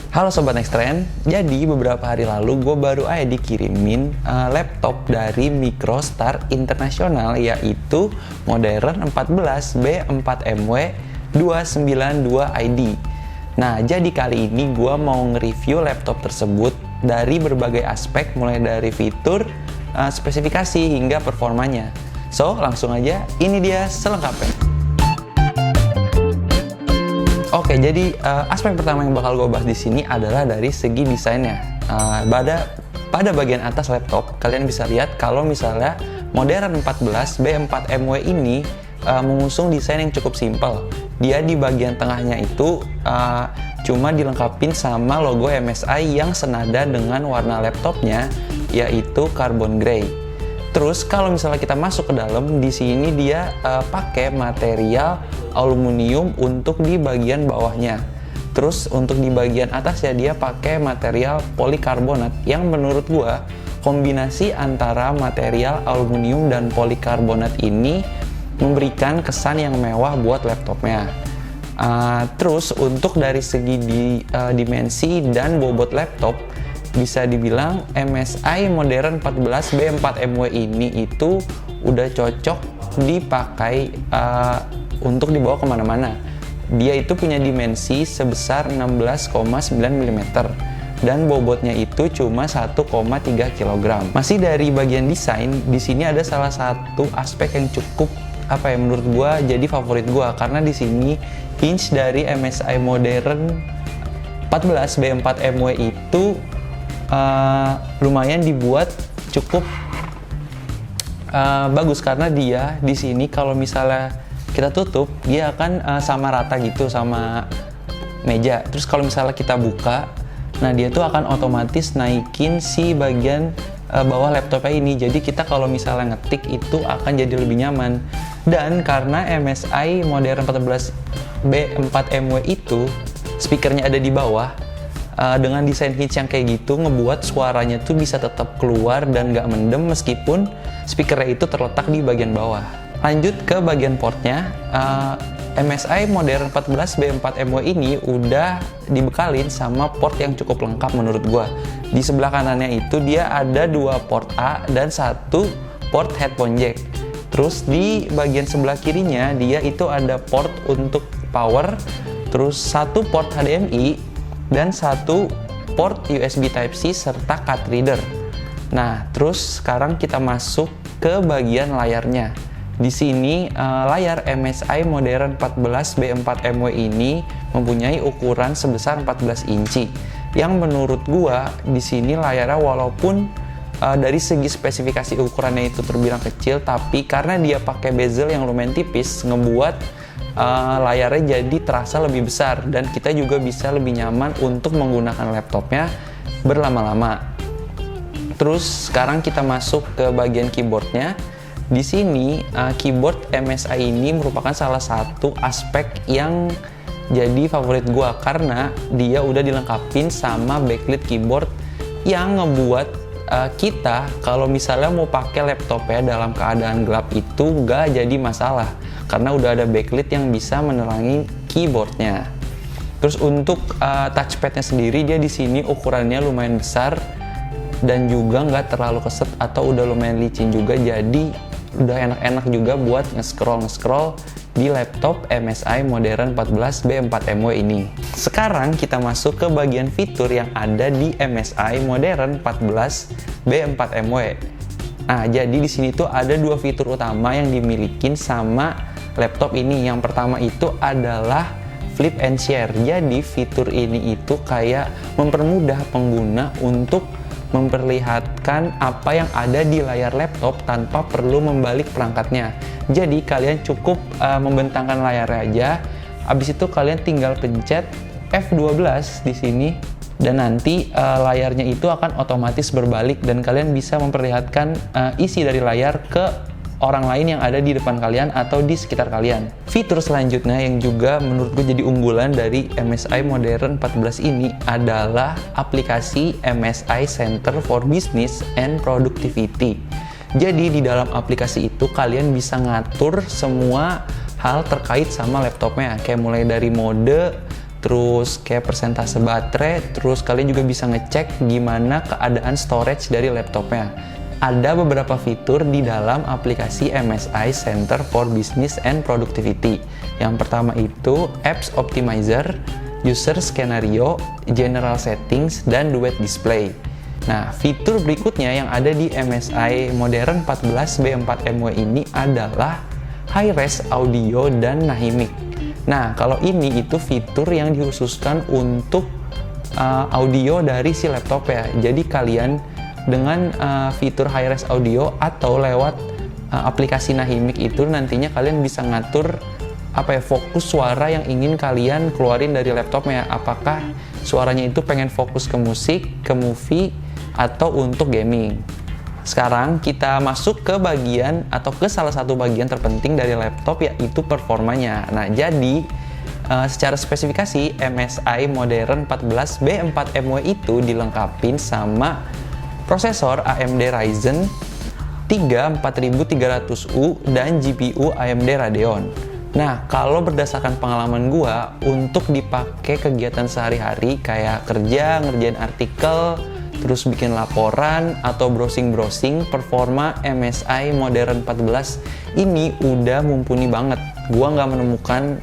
Halo Sobat Nextrend, jadi beberapa hari lalu gue baru aja dikirimin laptop dari Microstar Internasional, yaitu Modern 14 B4MW 292ID. Nah, jadi kali ini gue mau nge-review laptop tersebut dari berbagai aspek, mulai dari fitur, spesifikasi, hingga performanya. So, langsung aja, ini dia selengkapnya. Oke, jadi aspek pertama yang bakal gue bahas di sini adalah dari segi desainnya. Pada bagian atas laptop, kalian bisa lihat kalau misalnya Modern 14 B4MW ini mengusung desain yang cukup simpel. Dia di bagian tengahnya itu cuma dilengkapin sama logo MSI yang senada dengan warna laptopnya, yaitu carbon gray. Terus kalau misalnya kita masuk ke dalam, di sini dia pakai material aluminium untuk di bagian bawahnya. Terus untuk di bagian atas ya dia pakai material polikarbonat yang menurut gua kombinasi antara material aluminium dan polikarbonat ini memberikan kesan yang mewah buat laptopnya. Terus untuk dari segi dimensi dan bobot laptop, bisa dibilang MSI Modern 14 B4MW ini itu udah cocok dipakai untuk dibawa kemana-mana. Dia itu punya dimensi sebesar 16,9 mm dan bobotnya itu cuma 1,3 kg. Masih dari bagian desain, di sini ada salah satu aspek yang cukup menurut gua jadi favorit gua, karena di sini hinge dari MSI Modern 14 B4MW itu lumayan dibuat cukup bagus, karena dia di sini kalau misalnya kita tutup, dia akan sama rata gitu sama meja. Terus kalau misalnya kita buka, nah dia tuh akan otomatis naikin si bagian bawah laptopnya ini. Jadi kita kalau misalnya ngetik itu akan jadi lebih nyaman. Dan karena MSI Modern 14 B4MW itu speakernya ada di bawah, dengan desain hinge yang kayak gitu ngebuat suaranya tuh bisa tetap keluar dan nggak mendem meskipun speakernya itu terletak di bagian bawah. Lanjut ke bagian portnya, MSI Modern 14 B4MW ini udah dibekalin sama port yang cukup lengkap menurut gua. Di sebelah kanannya itu dia ada 2 port A dan 1 port headphone jack. Terus di bagian sebelah kirinya dia itu ada port untuk power, terus 1 port HDMI dan 1 port USB Type-C serta card reader. Nah, terus sekarang kita masuk ke bagian layarnya. Di sini layar MSI Modern 14 B4MW ini mempunyai ukuran sebesar 14 inci. Yang menurut gua di sini layarnya walaupun dari segi spesifikasi ukurannya itu terbilang kecil, tapi karena dia pakai bezel yang lumayan tipis ngebuat layarnya jadi terasa lebih besar dan kita juga bisa lebih nyaman untuk menggunakan laptopnya berlama-lama. Terus sekarang kita masuk ke bagian keyboardnya. Di sini keyboard MSI ini merupakan salah satu aspek yang jadi favorit gua, karena dia udah dilengkapin sama backlit keyboard yang ngebuat kita kalau misalnya mau pakai laptopnya dalam keadaan gelap itu nggak jadi masalah, karena udah ada backlit yang bisa menerangi keyboardnya. Terus untuk touchpadnya sendiri, dia di sini ukurannya lumayan besar dan juga nggak terlalu keset atau udah lumayan licin juga, jadi udah enak-enak juga buat nge-scroll di laptop MSI Modern 14 B4MW ini. Sekarang kita masuk ke bagian fitur yang ada di MSI Modern 14 B4MW. Nah, jadi di sini tuh ada 2 fitur utama yang dimilikin sama laptop ini. Yang pertama itu adalah flip and share. Jadi fitur ini itu kayak mempermudah pengguna untuk memperlihatkan apa yang ada di layar laptop tanpa perlu membalik perangkatnya. Jadi kalian cukup membentangkan layarnya aja, habis itu kalian tinggal pencet F12 di sini dan nanti layarnya itu akan otomatis berbalik dan kalian bisa memperlihatkan isi dari layar ke orang lain yang ada di depan kalian atau di sekitar kalian. Fitur selanjutnya yang juga menurut gue jadi unggulan dari MSI Modern 14 ini adalah aplikasi MSI Center for Business and Productivity. Jadi di dalam aplikasi itu kalian bisa ngatur semua hal terkait sama laptopnya, kayak mulai dari mode, terus kayak persentase baterai, terus kalian juga bisa ngecek gimana keadaan storage dari laptopnya. Ada beberapa fitur di dalam aplikasi MSI Center for Business and Productivity. Yang pertama itu Apps Optimizer, User Scenario, General Settings, dan Duet Display. Nah, fitur berikutnya yang ada di MSI Modern 14 B4MW ini adalah Hi-Res Audio dan Nahimic. Nah, kalau ini itu fitur yang dikhususkan untuk audio dari si laptop ya. Jadi kalian dengan fitur Hi-Res Audio atau lewat aplikasi Nahimic itu nantinya kalian bisa ngatur fokus suara yang ingin kalian keluarin dari laptopnya. Apakah suaranya itu pengen fokus ke musik, ke movie, atau untuk gaming. Sekarang kita masuk ke bagian atau ke salah satu bagian terpenting dari laptop, yaitu performanya. Nah, jadi secara spesifikasi MSI Modern 14 B4MW itu dilengkapi sama prosesor AMD Ryzen 3 4300U dan GPU AMD Radeon. Nah, kalau berdasarkan pengalaman gua untuk dipakai kegiatan sehari-hari kayak kerja, ngerjain artikel, terus bikin laporan atau browsing-browsing, performa MSI Modern 14 ini udah mumpuni banget. Gua nggak menemukan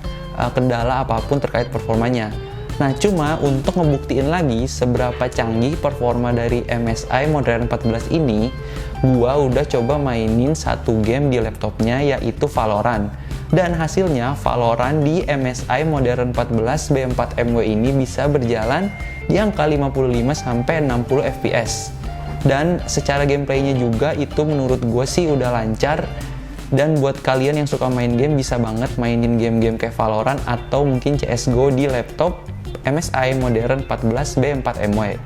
kendala apapun terkait performanya. Nah, cuma untuk ngebuktiin lagi seberapa canggih performa dari MSI Modern 14 ini, gua udah coba mainin satu game di laptopnya, yaitu Valorant. Dan hasilnya Valorant di MSI Modern 14 B4MW ini bisa berjalan di angka 55-60 fps. Dan secara gameplaynya juga itu menurut gue sih udah lancar. Dan buat kalian yang suka main game bisa banget mainin game-game kayak Valorant atau mungkin CSGO di laptop MSI Modern 14 B4MW.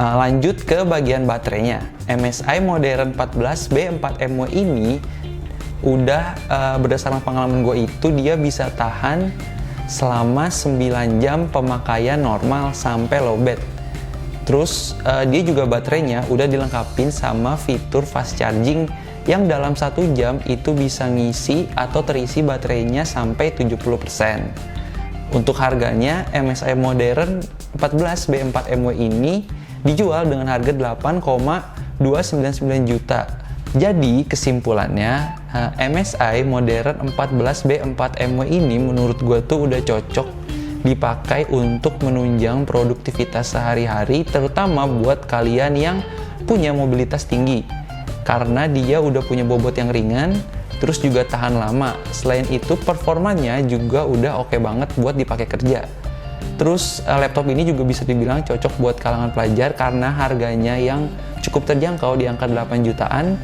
Lanjut ke bagian baterainya. MSI Modern 14 B4MW ini udah berdasarkan pengalaman gue itu dia bisa tahan selama 9 jam pemakaian normal sampai lowbat. Terus dia juga baterainya udah dilengkapi sama fitur fast charging yang dalam 1 jam itu bisa ngisi atau terisi baterainya sampai 70%. Untuk harganya MSI Modern 14 B4MW ini dijual dengan harga 8,299 juta. Jadi kesimpulannya MSI Modern 14 B4MW ini menurut gue tuh udah cocok dipakai untuk menunjang produktivitas sehari-hari, terutama buat kalian yang punya mobilitas tinggi. Karena dia udah punya bobot yang ringan, terus juga tahan lama. Selain itu performanya juga udah oke banget buat dipakai kerja. Terus laptop ini juga bisa dibilang cocok buat kalangan pelajar karena harganya yang cukup terjangkau di angka 8 jutaan.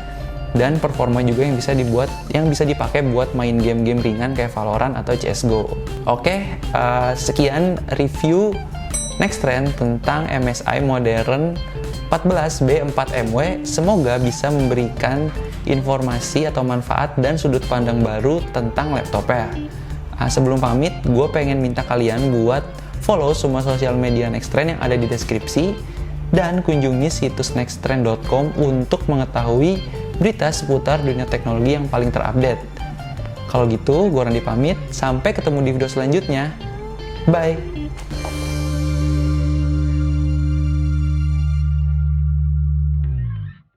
Dan performa juga yang bisa dipakai buat main game-game ringan kayak Valorant atau CSGO. Oke, sekian review Nextrend tentang MSI Modern 14 B4MW. Semoga bisa memberikan informasi atau manfaat dan sudut pandang baru tentang laptopnya. Sebelum pamit, gue pengen minta kalian buat follow semua sosial media Nextrend yang ada di deskripsi dan kunjungi situs nextrend.com untuk mengetahui berita seputar dunia teknologi yang paling terupdate. Kalau gitu, gue Randy pamit. Sampai ketemu di video selanjutnya. Bye!